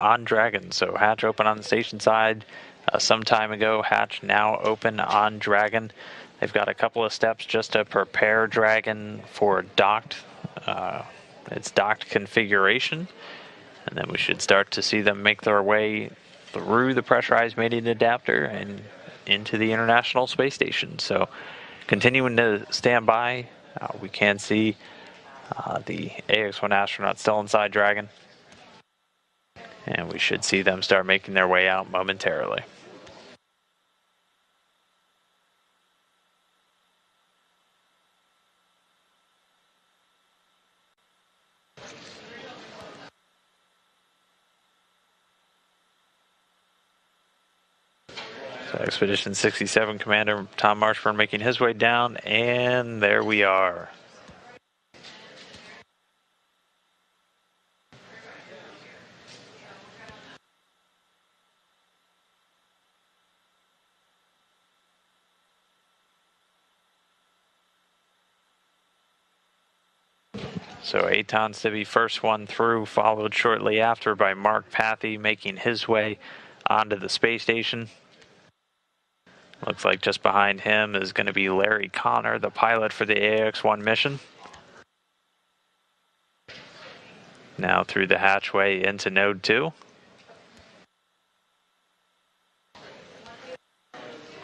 on Dragon. So hatch open on the station side some time ago. Hatch now open on Dragon. They've got a couple of steps just to prepare Dragon for docked. Its docked configuration, and then we should start to see them make their way through the pressurized mating adapter and into the International Space Station. So continuing to stand by, we can see the Ax-1 astronaut still inside Dragon, and we should see them start making their way out momentarily. So Expedition 67 Commander Tom Marshburn making his way down, and there we are. So Aton Sibby, first one through, followed shortly after by Mark Pathy making his way onto the space station. Looks like just behind him is going to be Larry Connor, the pilot for the Ax-1 mission. Now through the hatchway into Node 2.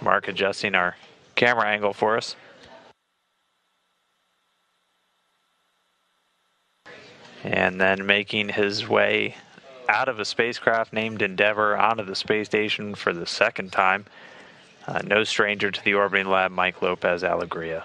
Mark adjusting our camera angle for us. And then making his way out of a spacecraft named Endeavour onto the space station for the second time. No stranger to the orbiting lab, Mike Lopez Alegria.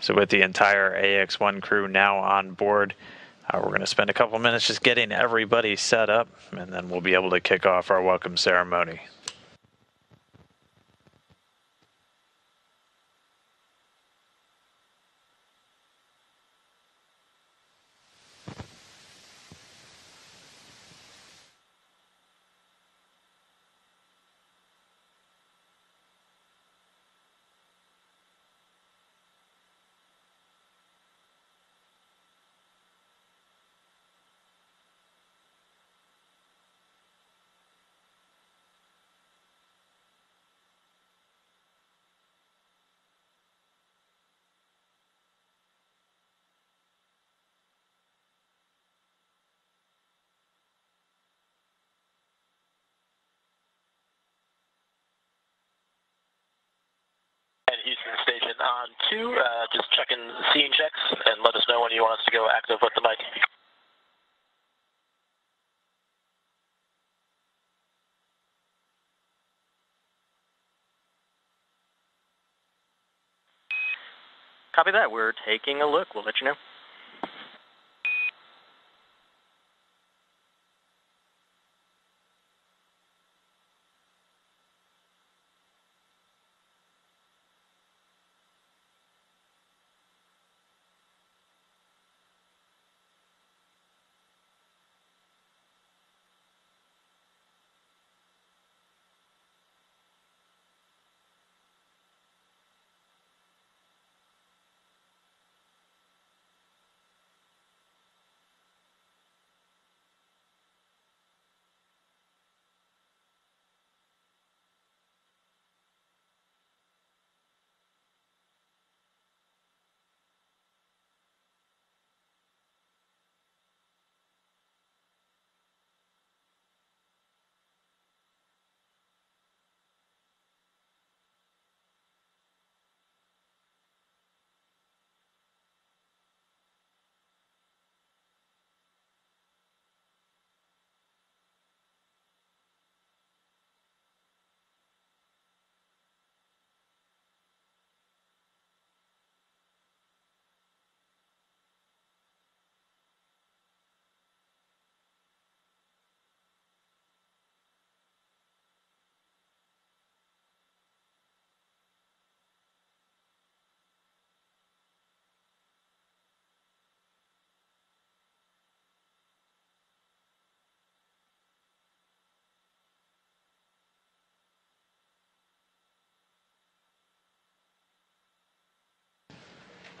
So with the entire Ax-1 crew now on board, we're going to spend a couple minutes just getting everybody set up, and then we'll be able to kick off our welcome ceremony. Houston Station on 2, just checking scene checks and let us know when you want us to go active with the mic. Copy that. We're taking a look. We'll let you know.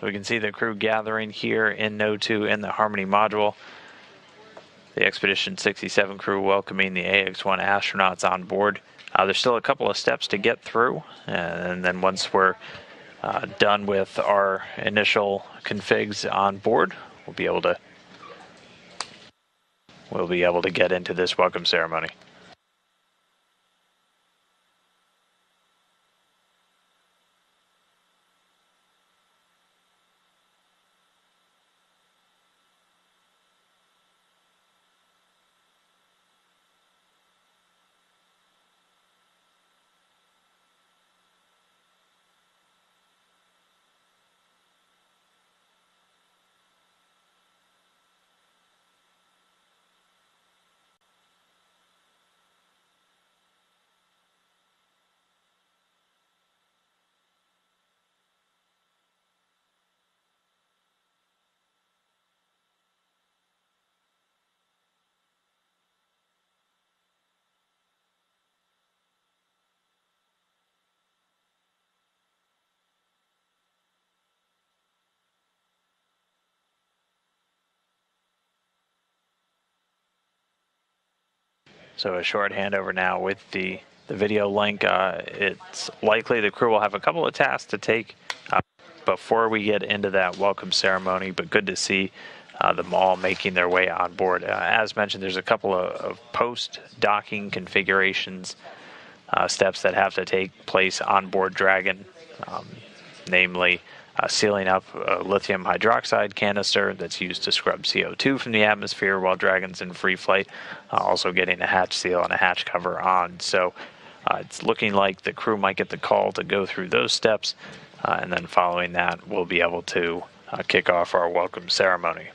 We can see the crew gathering here in Node 2 in the Harmony module. The Expedition 67 crew welcoming the Ax-1 astronauts on board. There's still a couple of steps to get through, and then once we're done with our initial configs on board, we'll be able to get into this welcome ceremony. So a short handover now with the video link. It's likely the crew will have a couple of tasks to take before we get into that welcome ceremony, but good to see them all making their way on board. As mentioned, there's a couple of post-docking configurations steps that have to take place on board Dragon, namely sealing up a lithium hydroxide canister that's used to scrub CO2 from the atmosphere while Dragon's in free flight, also getting a hatch seal and a hatch cover on. So it's looking like the crew might get the call to go through those steps, and then following that, we'll be able to kick off our welcome ceremony.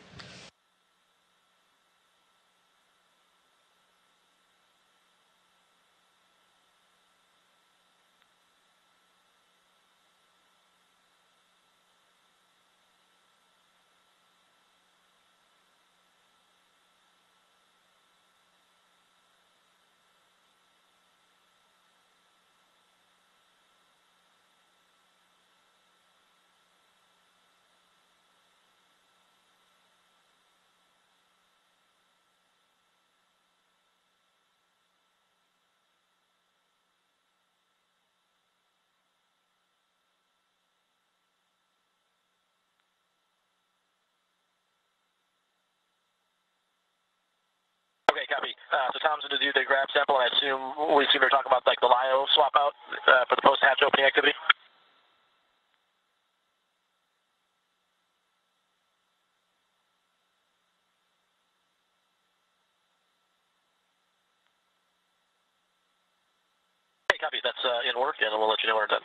Okay, copy. So Tom's going to do the grab sample, and I assume we seem to talk about like the LIO swap out for the post-hatch opening activity? Okay, copy. That's in work, and we'll let you know when we're done.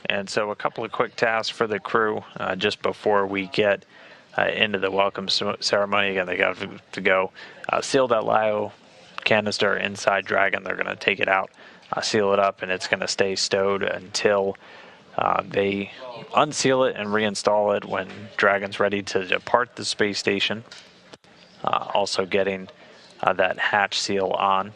And so a couple of quick tasks for the crew just before we get into the welcome ceremony. Again, they got to go seal that LIO canister inside Dragon. They're going to take it out, seal it up, and it's going to stay stowed until they unseal it and reinstall it when Dragon's ready to depart the space station. Also getting that hatch seal on.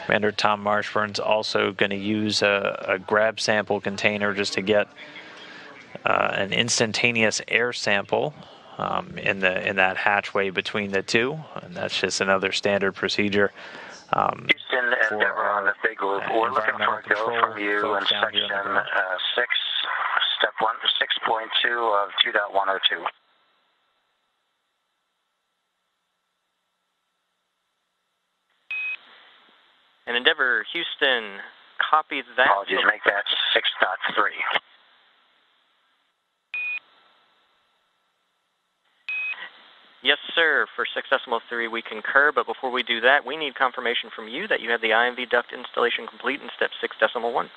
Commander Tom Marshburn's also going to use a grab sample container just to get an instantaneous air sample in that hatchway between the two, and that's just another standard procedure. Houston and Denver on the big loop. We're looking for a go from you in section 6, step 1, 6.2 of 2.102. And Endeavor, Houston, copy that. Apologies, make that 6.3. Yes, sir. For 6.3, we concur, but before we do that, we need confirmation from you that you have the IMV duct installation complete in step 6.1.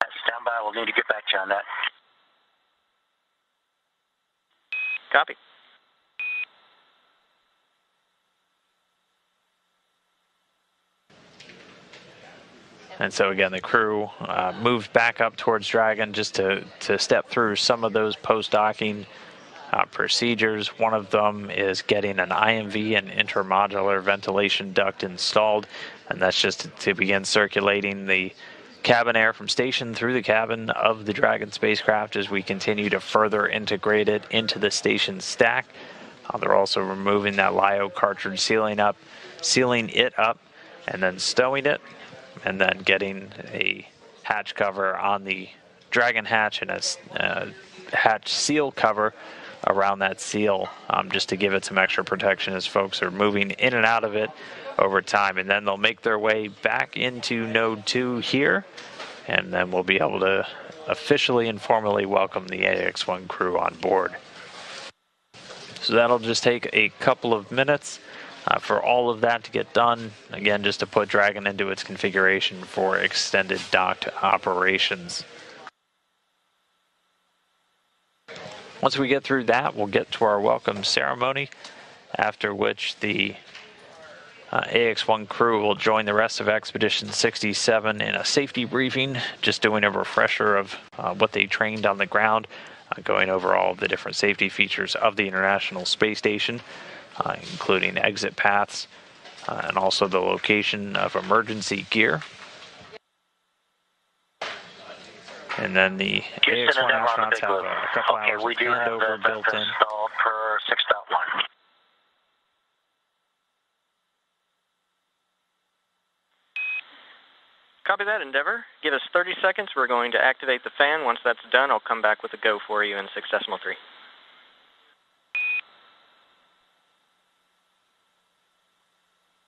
Stand by. We'll need to get back to you on that. Copy. And so again, the crew moved back up towards Dragon just to step through some of those post-docking procedures. One of them is getting an IMV and intermodular ventilation duct installed, and that's just to begin circulating the cabin air from station through the cabin of the Dragon spacecraft as we continue to further integrate it into the station stack. They're also removing that LiO cartridge, sealing it up, and then stowing it, and then getting a hatch cover on the Dragon hatch and a hatch seal cover around that seal, just to give it some extra protection as folks are moving in and out of it over time. And then they'll make their way back into Node 2 here, and then we'll be able to officially and formally welcome the Ax-1 crew on board. So that'll just take a couple of minutes for all of that to get done. Again, just to put Dragon into its configuration for extended docked operations. Once we get through that, we'll get to our welcome ceremony, after which the Ax-1 crew will join the rest of Expedition 67 in a safety briefing, just doing a refresher of what they trained on the ground, going over all of the different safety features of the International Space Station, including exit paths and also the location of emergency gear. And then the Ax-1 astronauts have a couple hours of handover built in. Per 6.1. Copy that, Endeavour. Give us 30 seconds. We're going to activate the fan. Once that's done, I'll come back with a go for you in 6.3.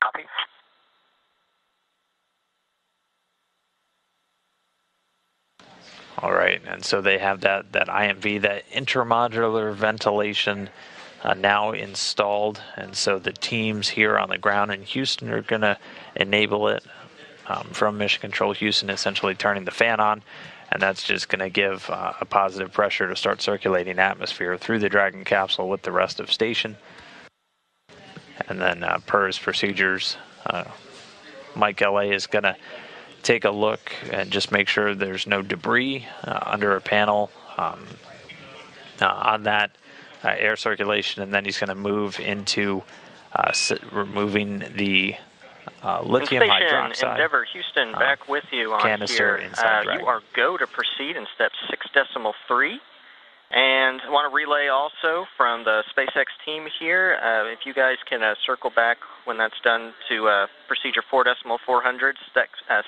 Copy. All right, and so they have that IMV, that intermodular ventilation now installed, and so the teams here on the ground in Houston are going to enable it from Mission Control Houston, essentially turning the fan on, and that's just going to give a positive pressure to start circulating atmosphere through the Dragon capsule with the rest of station. And then per his procedures, Mike LA is going to take a look and just make sure there's no debris under a panel on that air circulation, and then he's going to move into removing the lithium hydroxide Endeavour Houston, back with you on canister here. inside Dragon. You are go to proceed in step 6.3. And I want to relay also from the SpaceX team here, if you guys can circle back when that's done to procedure 4.400,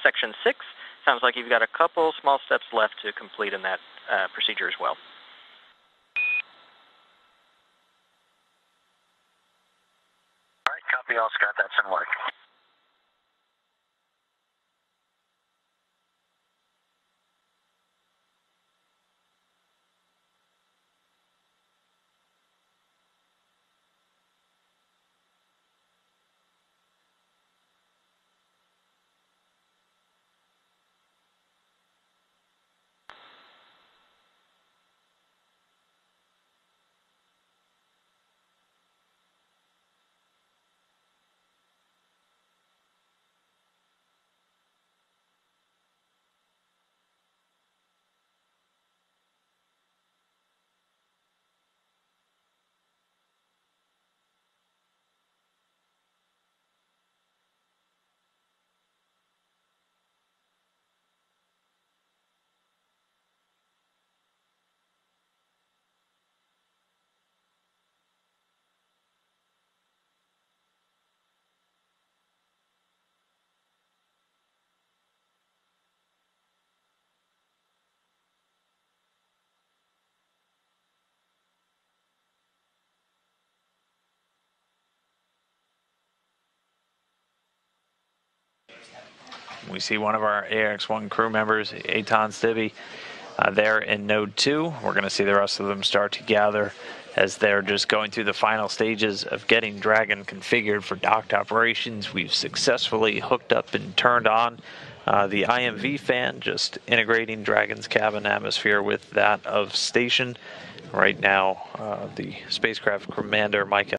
section 6. Sounds like you've got a couple small steps left to complete in that procedure as well. All right, copy all, Scott. That's in work. We see one of our Ax-1 crew members, Eitan Stibbe, there in Node 2. We're going to see the rest of them start to gather as they're just going through the final stages of getting Dragon configured for docked operations. We've successfully hooked up and turned on the IMV fan, just integrating Dragon's cabin atmosphere with that of station. Right now, the spacecraft commander, Mike